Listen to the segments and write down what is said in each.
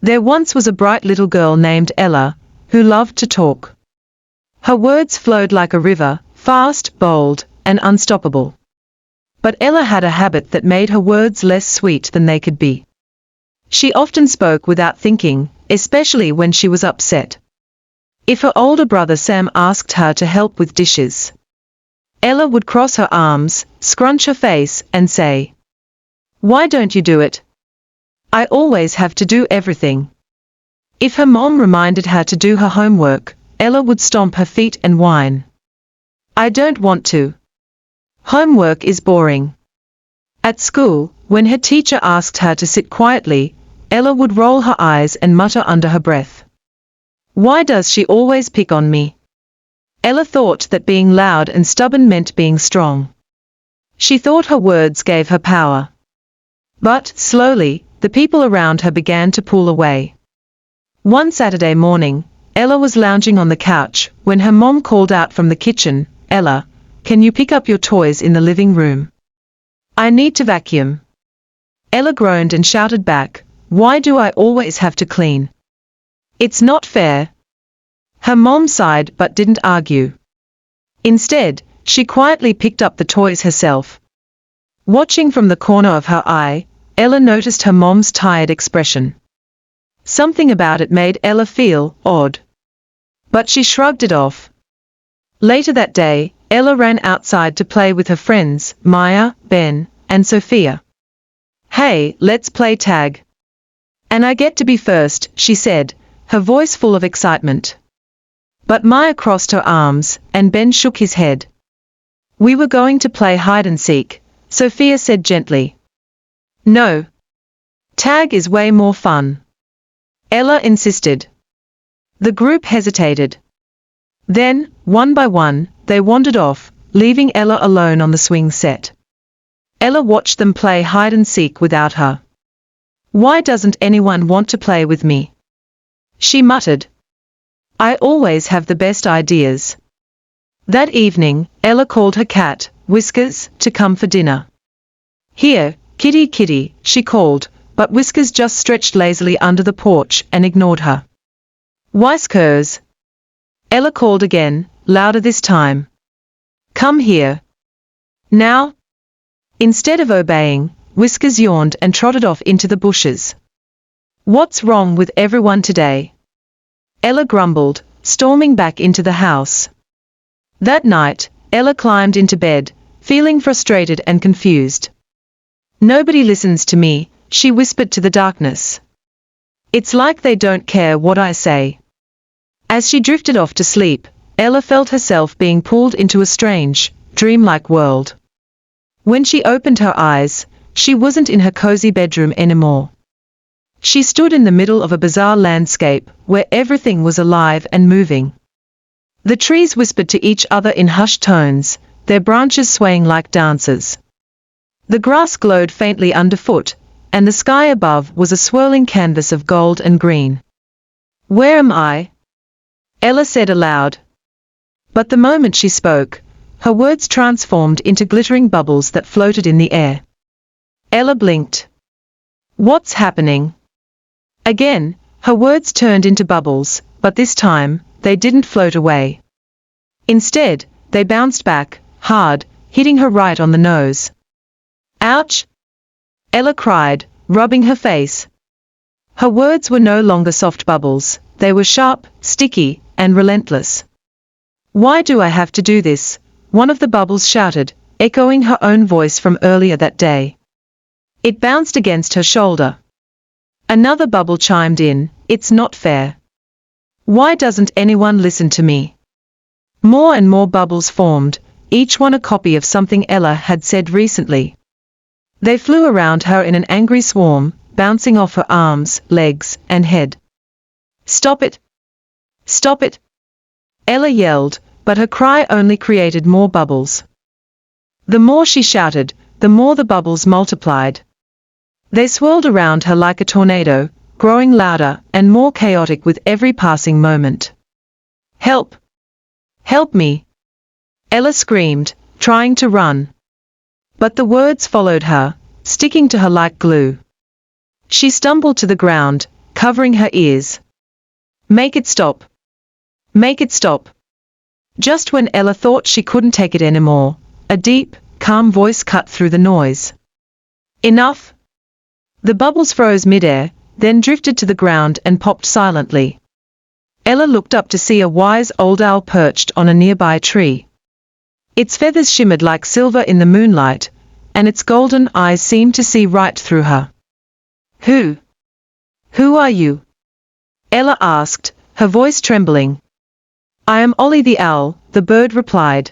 There once was a bright little girl named Ella, who loved to talk. Her words flowed like a river, fast, bold, and unstoppable. But Ella had a habit that made her words less sweet than they could be. She often spoke without thinking, especially when she was upset. If her older brother Sam asked her to help with dishes, Ella would cross her arms, scrunch her face, and say, "Why don't you do it? I always have to do everything." If her mom reminded her to do her homework, Ella would stomp her feet and whine, "I don't want to. Homework is boring." At school, when her teacher asked her to sit quietly, Ella would roll her eyes and mutter under her breath, "Why does she always pick on me?" Ella thought that being loud and stubborn meant being strong. She thought her words gave her power. But, slowly, the people around her began to pull away. One Saturday morning, Ella was lounging on the couch when her mom called out from the kitchen, "Ella, can you pick up your toys in the living room? I need to vacuum." Ella groaned and shouted back, "Why do I always have to clean? It's not fair." Her mom sighed but didn't argue. Instead, she quietly picked up the toys herself. Watching from the corner of her eye, Ella noticed her mom's tired expression. Something about it made Ella feel odd. But she shrugged it off. Later that day, Ella ran outside to play with her friends, Maya, Ben, and Sophia. "Hey, let's play tag. And I get to be first," she said, her voice full of excitement. But Maya crossed her arms, and Ben shook his head. "We were going to play hide and seek," Sophia said gently. "No. Tag is way more fun," Ella insisted. The group hesitated. Then, one by one, they wandered off, leaving Ella alone on the swing set. Ella watched them play hide and seek without her. "Why doesn't anyone want to play with me?" she muttered. "I always have the best ideas." That evening, Ella called her cat, Whiskers, to come for dinner. "Here, kitty kitty," she called, but Whiskers just stretched lazily under the porch and ignored her. "Whiskers," Ella called again, louder this time. "Come here. Now." Instead of obeying, Whiskers yawned and trotted off into the bushes. "What's wrong with everyone today?" Ella grumbled, storming back into the house. That night, Ella climbed into bed, feeling frustrated and confused. "Nobody listens to me," she whispered to the darkness. "It's like they don't care what I say." As she drifted off to sleep, Ella felt herself being pulled into a strange, dreamlike world. When she opened her eyes, she wasn't in her cozy bedroom anymore. She stood in the middle of a bizarre landscape where everything was alive and moving. The trees whispered to each other in hushed tones, their branches swaying like dancers. The grass glowed faintly underfoot, and the sky above was a swirling canvas of gold and green. "Where am I?" Ella said aloud. But the moment she spoke, her words transformed into glittering bubbles that floated in the air. Ella blinked. "What's happening?" Again, her words turned into bubbles, but this time, they didn't float away. Instead, they bounced back, hard, hitting her right on the nose. "Ouch!" Ella cried, rubbing her face. Her words were no longer soft bubbles, they were sharp, sticky, and relentless. "Why do I have to do this?" one of the bubbles shouted, echoing her own voice from earlier that day. It bounced against her shoulder. Another bubble chimed in, "It's not fair. Why doesn't anyone listen to me?" More and more bubbles formed, each one a copy of something Ella had said recently. They flew around her in an angry swarm, bouncing off her arms, legs, and head. "Stop it! Stop it!" Ella yelled, but her cry only created more bubbles. The more she shouted, the more the bubbles multiplied. They swirled around her like a tornado, growing louder and more chaotic with every passing moment. "Help! Help me!" Ella screamed, trying to run. But the words followed her, sticking to her like glue. She stumbled to the ground, covering her ears. Make it stop. Make it stop. Just when Ella thought she couldn't take it anymore, a deep, calm voice cut through the noise. Enough! The bubbles froze midair, then drifted to the ground and popped silently. Ella looked up to see a wise old owl perched on a nearby tree. Its feathers shimmered like silver in the moonlight, and its golden eyes seemed to see right through her. Who are you? Ella asked, her voice trembling. I am Ollie the owl, the bird replied.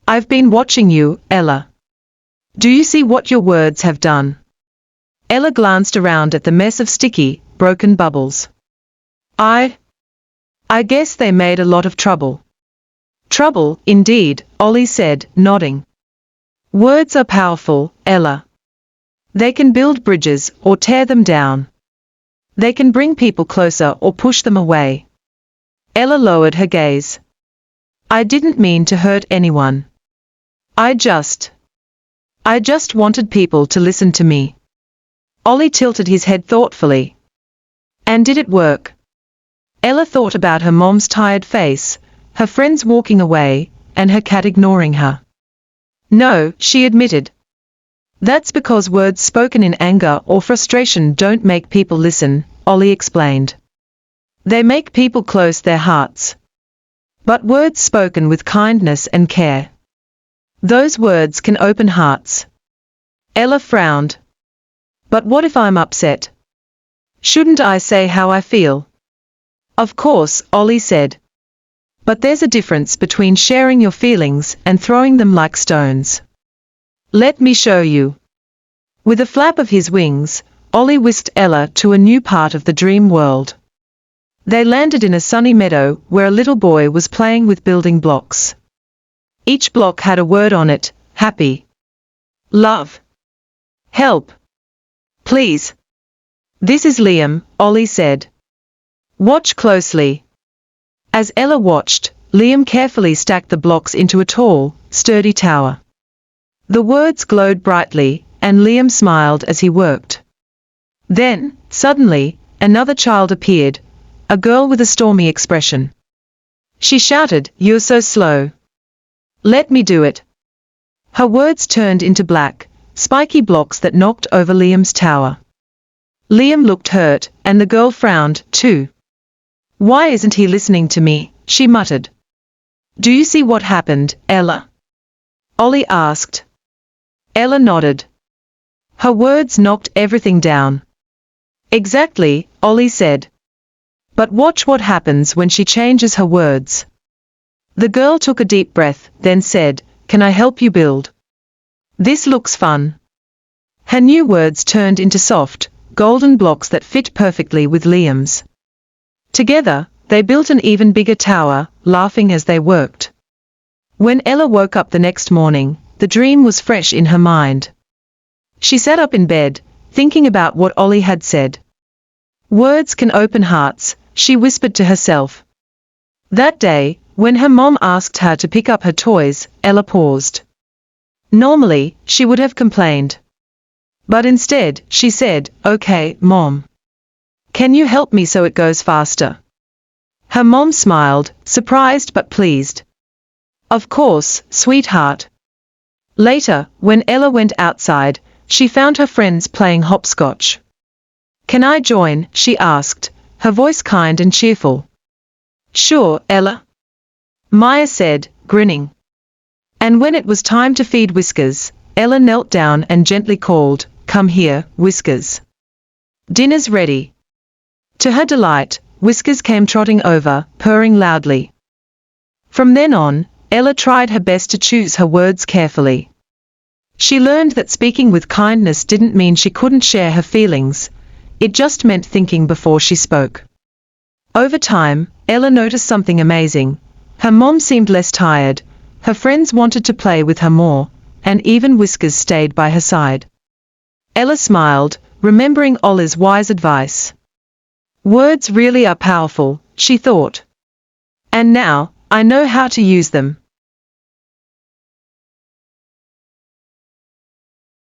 I've been watching you, Ella. Do you see what your words have done? Ella glanced around at the mess of sticky, broken bubbles. I guess they made a lot of trouble. Trouble, indeed, Ollie said, nodding. Words are powerful, Ella. They can build bridges or tear them down. They can bring people closer or push them away. Ella lowered her gaze. I didn't mean to hurt anyone. I just wanted people to listen to me. Ollie tilted his head thoughtfully. And did it work? Ella thought about her mom's tired face, her friends walking away, and her cat ignoring her. No, she admitted. That's because words spoken in anger or frustration don't make people listen, Ollie explained. They make people close their hearts. But words spoken with kindness and care, those words can open hearts. Ella frowned. But what if I'm upset? Shouldn't I say how I feel? Of course, Ollie said. But there's a difference between sharing your feelings and throwing them like stones. Let me show you. With a flap of his wings, Ollie whisked Ella to a new part of the dream world. They landed in a sunny meadow where a little boy was playing with building blocks. Each block had a word on it: happy, love, help, please. This is Liam, Ollie said. Watch closely. As Ella watched, Liam carefully stacked the blocks into a tall, sturdy tower. The words glowed brightly, and Liam smiled as he worked. Then, suddenly, another child appeared, a girl with a stormy expression. She shouted, "You're so slow. Let me do it." Her words turned into black, spiky blocks that knocked over Liam's tower. Liam looked hurt, and the girl frowned, too. Why isn't he listening to me? She muttered. Do you see what happened, Ella? Ollie asked. Ella nodded. Her words knocked everything down. Exactly, Ollie said. But watch what happens when she changes her words. The girl took a deep breath, then said, "Can I help you build? This looks fun." Her new words turned into soft, golden blocks that fit perfectly with Liam's. Together, they built an even bigger tower, laughing as they worked. When Ella woke up the next morning, the dream was fresh in her mind. She sat up in bed, thinking about what Ollie had said. Words can open hearts, she whispered to herself. That day, when her mom asked her to pick up her toys, Ella paused. Normally, she would have complained. But instead, she said, "Okay, Mom. Can you help me so it goes faster?" Her mom smiled, surprised but pleased. Of course, sweetheart. Later, when Ella went outside, she found her friends playing hopscotch. Can I join? She asked, her voice kind and cheerful. Sure, Ella. Maya said, grinning. And when it was time to feed Whiskers, Ella knelt down and gently called, "Come here, Whiskers. Dinner's ready." To her delight, Whiskers came trotting over, purring loudly. From then on, Ella tried her best to choose her words carefully. She learned that speaking with kindness didn't mean she couldn't share her feelings, it just meant thinking before she spoke. Over time, Ella noticed something amazing. Her mom seemed less tired, her friends wanted to play with her more, and even Whiskers stayed by her side. Ella smiled, remembering Ollie's wise advice. Words really are powerful, she thought. And now, I know how to use them.